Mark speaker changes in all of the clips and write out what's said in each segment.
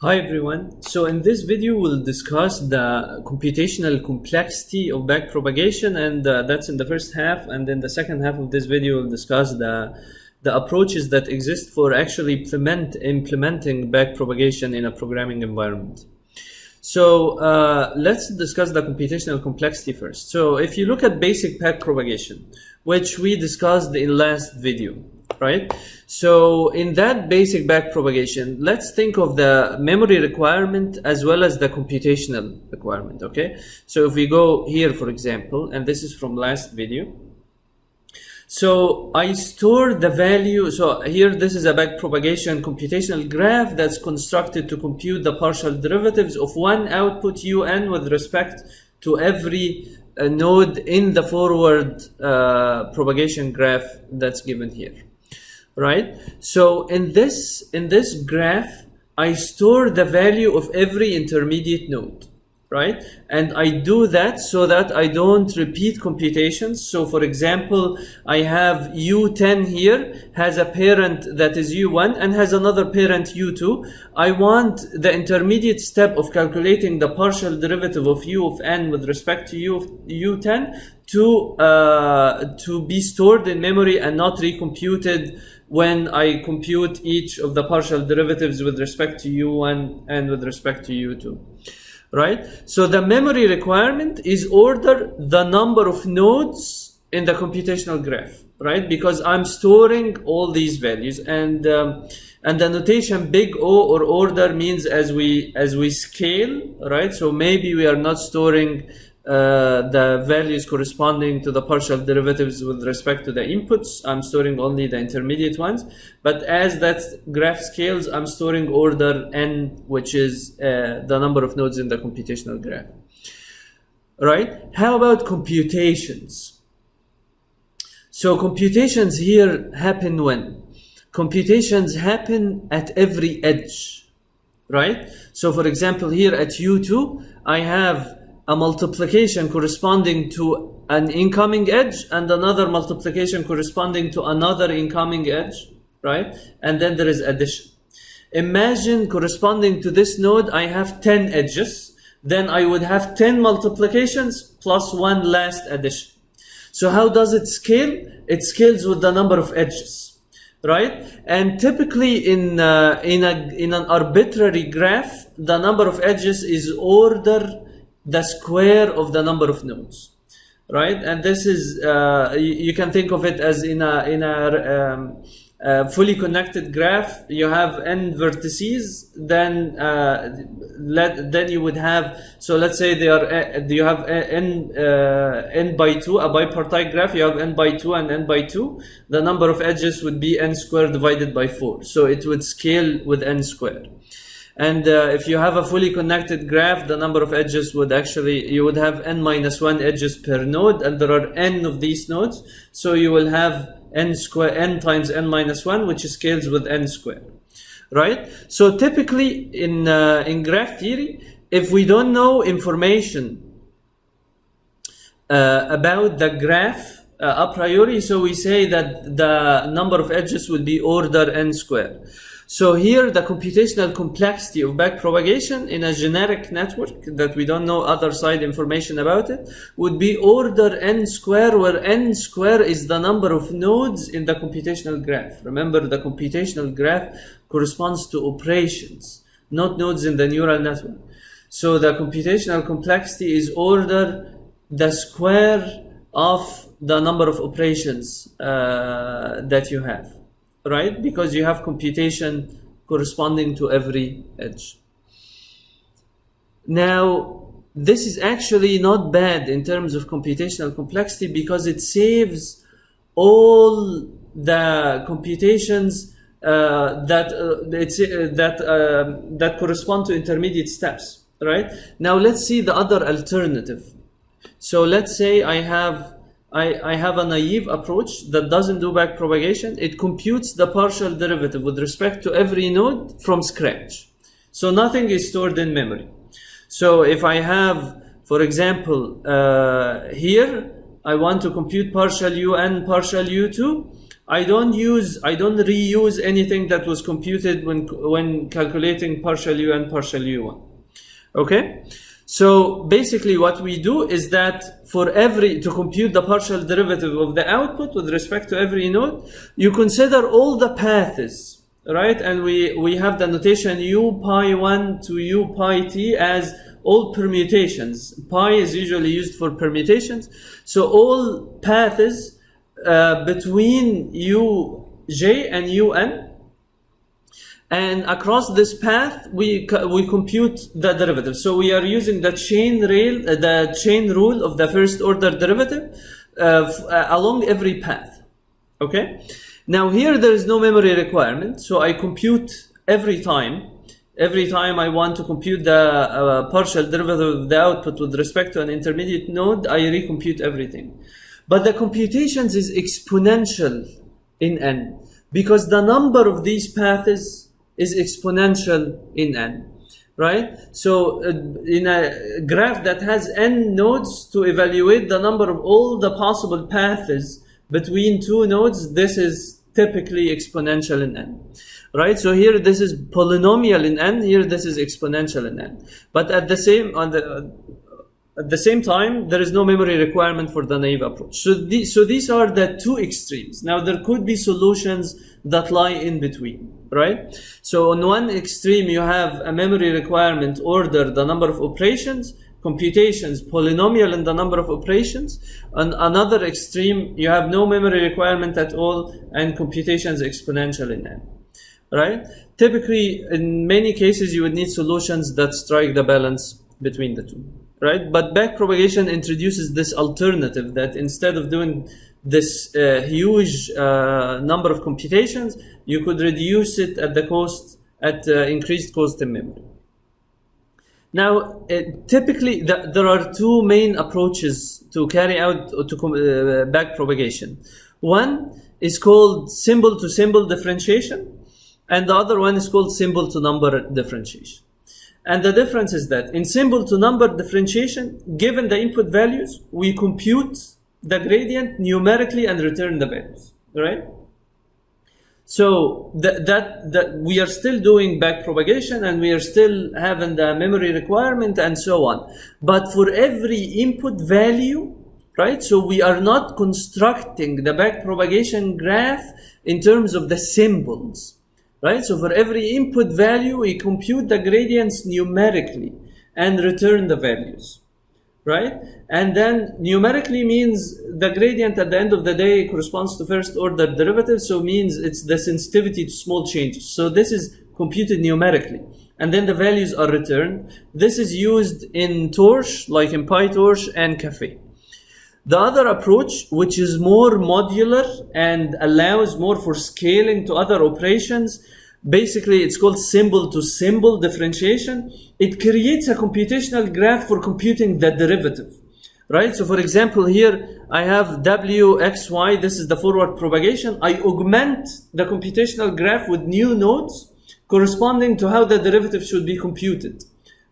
Speaker 1: Hi everyone. So in this video we'll discuss the computational complexity of backpropagation, and that's in the first half, and in the second half of this video we'll discuss the approaches that exist for actually implementing backpropagation in a programming environment. So let's discuss the computational complexity first. So if you look at basic backpropagation, which we discussed in last video, right? So in that basic backpropagation, let's think of the memory requirement as well as the computational requirement, okay? So if we go here, for example, and this is from last video. So I store the value, so here this is a backpropagation computational graph that's constructed to compute the partial derivatives of one output un with respect to every node in the forward propagation graph that's given here. Right? So in this graph, I store the value of every intermediate node, right? And I do that so that I don't repeat computations. So for example, I have U10 here, has a parent that is U1 and has another parent U2. I want the intermediate step of calculating the partial derivative of U of n with respect to U10 to be stored in memory and not recomputed when I compute each of the partial derivatives with respect to U1 and with respect to U2, right? So the memory requirement is order the number of nodes in the computational graph, right? Because I'm storing all these values, and the notation big O or order means as we scale, right? So maybe we are not storing the values corresponding to the partial derivatives with respect to the inputs. I'm storing only the intermediate ones. But as that graph scales, I'm storing order n, which is the number of nodes in the computational graph. Right? How about computations? So computations here happen when? Computations happen at every edge. Right? So for example, here at U2, I have a multiplication corresponding to an incoming edge and another multiplication corresponding to another incoming edge, right? And then there is addition. Imagine corresponding to this node, I have 10 edges. Then I would have 10 multiplications plus one last addition. So how does it scale? It scales with the number of edges, right? And typically in an arbitrary graph, the number of edges is order the square of the number of nodes, right? And this is you can think of it as in a fully connected graph. You have n vertices, then you would have, so let's say you have n by 2, a bipartite graph. You have n by 2 and n by 2. The number of edges would be n squared divided by 4, so it would scale with n squared. And if you have a fully connected graph, the number of edges would actually, you would have n minus 1 edges per node, and there are n of these nodes, so you will have n times n minus 1, which scales with n squared, right? So typically in graph theory, if we don't know information about the graph a priori, so we say that the number of edges would be order n squared. So here the computational complexity of backpropagation in a generic network that we don't know other side information about it would be order n square, where n square is the number of nodes in the computational graph. Remember, the computational graph corresponds to operations, not nodes in the neural network. So the computational complexity is order the square of the number of operations that you have. Right? Because you have computation corresponding to every edge. Now, this is actually not bad in terms of computational complexity because it saves all the computations that correspond to intermediate steps. Right? Now, let's see the other alternative. So let's say I have a naive approach that doesn't do backpropagation. It computes the partial derivative with respect to every node from scratch. So nothing is stored in memory. So if I have, for example, here, I want to compute partial un, partial u2, I don't reuse anything that was computed when calculating partial U and partial U1. Okay? So basically what we do is that to compute the partial derivative of the output with respect to every node, you consider all the paths, right? And we have the notation U pi 1 to U pi t as all permutations. Pi is usually used for permutations. So all paths between uj and un, and across this path we compute the derivative. So we are using the chain rule of the first order derivative along every path. Okay. Now here there is no memory requirement, so I compute every time. Every time I want to compute the partial derivative of the output with respect to an intermediate node, I recompute everything. But the computations is exponential in n, because the number of these paths is exponential in n, right? So in a graph that has n nodes, to evaluate the number of all the possible paths between two nodes, this is typically exponential in n, right? So here this is polynomial in n, here this is exponential in n. But at the same time, there is no memory requirement for the naive approach. So these are the two extremes. Now there could be solutions that lie in between, right? So on one extreme you have a memory requirement, order the number of operations, computations polynomial in the number of operations. On another extreme you have no memory requirement at all and computations exponential in n, right? Typically in many cases you would need solutions that strike the balance between the two, right? But backpropagation introduces this alternative, that instead of doing this huge number of computations, you could reduce it at increased cost in memory. Now, typically there are two main approaches to carry out backpropagation. One is called symbol-to-symbol differentiation, and the other one is called symbol-to-number differentiation. And the difference is that in symbol-to-number differentiation, given the input values, we compute the gradient numerically and return the values, right? So that we are still doing backpropagation and we are still having the memory requirement and so on. But for every input value, right? So we are not constructing the backpropagation graph in terms of the symbols, right? So for every input value, we compute the gradients numerically and return the values, right? And then numerically means the gradient at the end of the day corresponds to first order derivative, so means it's the sensitivity to small changes. So this is computed numerically, and then the values are returned. This is used in Torch, like in PyTorch and Caffe. The other approach, which is more modular and allows more for scaling to other operations, basically it's called symbol-to-symbol differentiation. It creates a computational graph for computing the derivative, right? So for example, here I have W, X, Y, this is the forward propagation. I augment the computational graph with new nodes corresponding to how the derivative should be computed,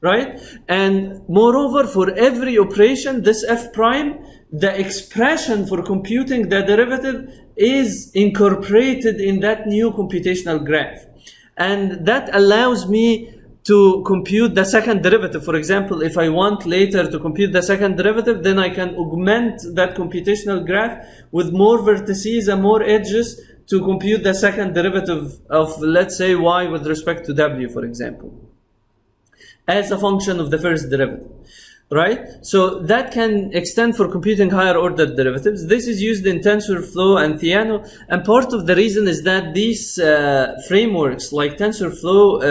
Speaker 1: right? And moreover, for every operation, this F prime, the expression for computing the derivative is incorporated in that new computational graph. And that allows me to compute the second derivative. For example, if I want later to compute the second derivative, then I can augment that computational graph with more vertices and more edges to compute the second derivative of, let's say, y with respect to w, for example, as a function of the first derivative, right? So that can extend for computing higher order derivatives. This is used in TensorFlow and Theano, and part of the reason is that these frameworks like TensorFlow,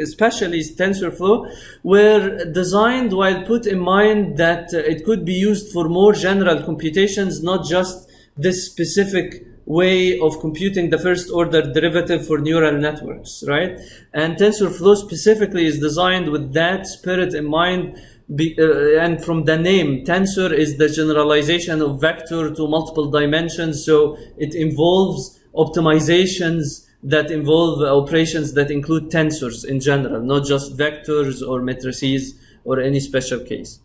Speaker 1: especially TensorFlow, were designed while put in mind that it could be used for more general computations, not just this specific way of computing the first order derivative for neural networks, right? And TensorFlow specifically is designed with that spirit in mind, and from the name, tensor is the generalization of vector to multiple dimensions, so it involves optimizations that involve operations that include tensors in general, not just vectors or matrices or any special case.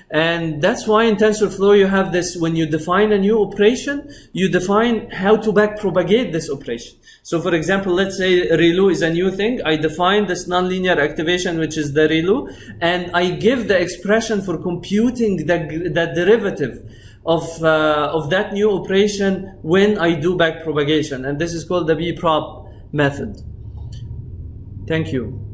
Speaker 1: And that's why in TensorFlow you have this, when you define a new operation, you define how to backpropagate this operation. So for example, let's say ReLU is a new thing. I define this nonlinear activation, which is the ReLU, and I give the expression for computing the derivative of that new operation when I do backpropagation. And this is called the bprop method. Thank you.